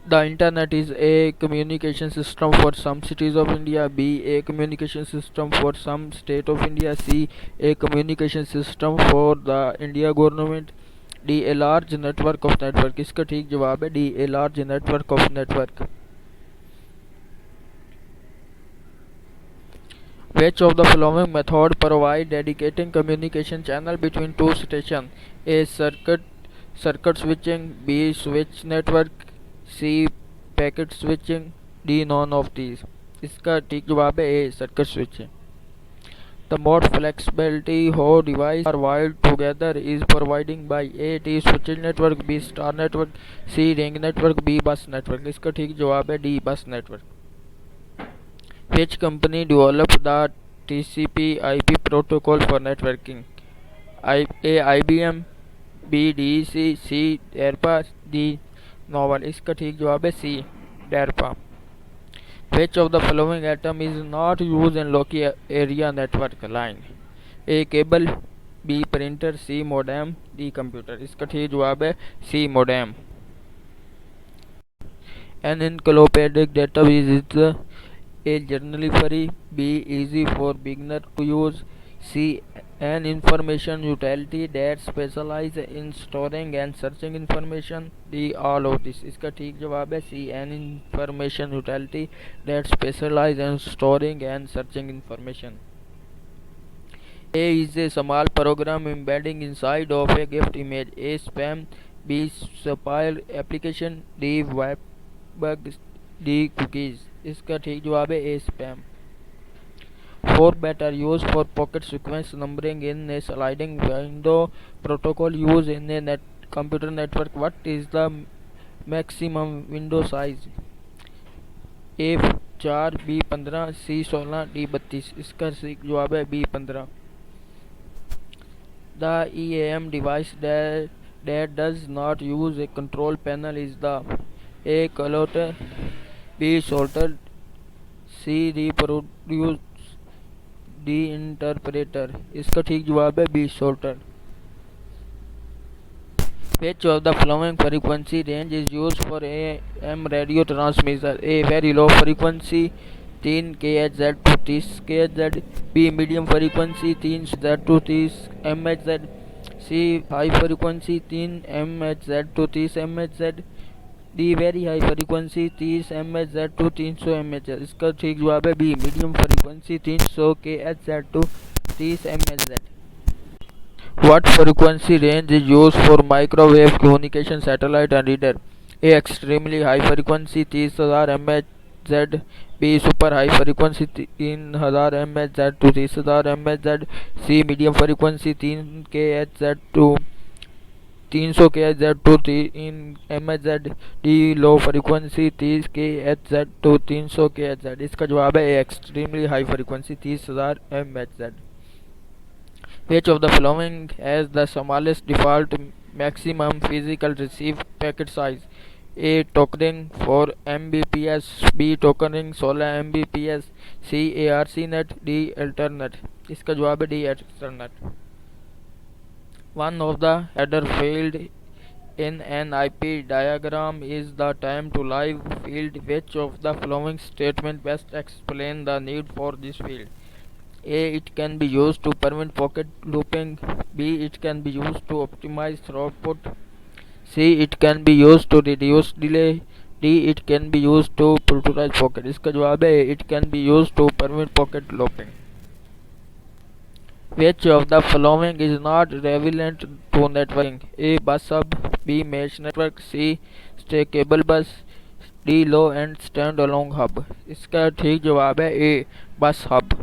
The internet is a communication system for some cities of India. B. A communication system for some state of India. C. A communication system for the India government. D. A large network of network. इसका ठीक जवाब है D. A large network of network. Which of the following method provide dedicating communication channel between two stations? A. Circuit switching. B. Switch network. C. Packet switching. D. None of these. इसका ठीक जवाब है A. Circuit switching. The more flexibility how devices are wired together is providing by A. T switching network. B. Star network. C. Ring network. B. Bus network. इसका ठीक जवाब है D. Bus network. Which company developed the TCP/IP protocol for networking? A. IBM. B. DEC. C. DARPA. D. Novell. इसका ठीक जवाब है C. DARPA. Which of the following atom is not used in local area network line? A. Cable. B. Printer. C. Modem. D. Computer. इसका ठीक जवाब है C. Modem. An encyclopedic database is A. Generally free. B. Easy for beginner to use. C. An information utility that specializes in storing and searching information. D. All of this. इसका ठीक जवाब है C. An information utility that specializes in storing and searching information. A is a small program embedding inside of a GIF image. A. Spam. B. Spyware application. D. Web bugs. D. Cookies. इसका ठीक जवाब है A. Spam. 4-bit are used for pocket sequence numbering in a sliding window protocol used in a computer network. What is the maximum window size? A. 4. B. 15. C. 16. D. 32. इसका ठीक जवाब है B. 15. The EAM device that does not use a control panel is the A. Calculator. B. Sorter. C. Reproduce. D. Interpreter. इसका ठीक जवाब है B. Sorter. Which of the following frequency range is used for AM radio transmitter? A. Very low frequency 3 kHz to 30 kHz. B. Medium frequency 3 kHz to 30 MHz. C. High frequency 3 MHz to 30 MHz. D. Very high frequency 30 MHz to 300 MHz. इसका ठीक जवाब है B. Medium frequency 300 kHz to 30 MHz. What frequency range is used for microwave communication satellite and reader? A. Extremely high frequency 30,000 MHz. B. Super high frequency 3000 MHz to 30,000 MHz. C. Medium frequency 3 kHz to 300 kHz to 3 MHz. D. Low frequency 30 kHz to 300 kHz. इसका जवाब है extremely high frequency 30,000 MHz. Which of the following has the smallest default maximum physical receive packet size? A. Tokering 4 Mbps. B. Tokering 16 Mbps. C. ARCnet. D. Ethernet. इसका जवाब है D. Ethernet. One of the header field in an IP diagram is the time to live field. Which of the following statement best explain the need for this field? A. It can be used to prevent pocket looping. B. It can be used to optimize throughput. C. It can be used to reduce delay. D. It can be used to prioritize pocket. इसका जवाब है It can be used to prevent pocket looping. Which of the following is not relevant to networking? A. Bus hub. B. Mesh network. C. Stackable bus. D. Low and standalone hub. इसका ठीक जवाब है A. Bus hub.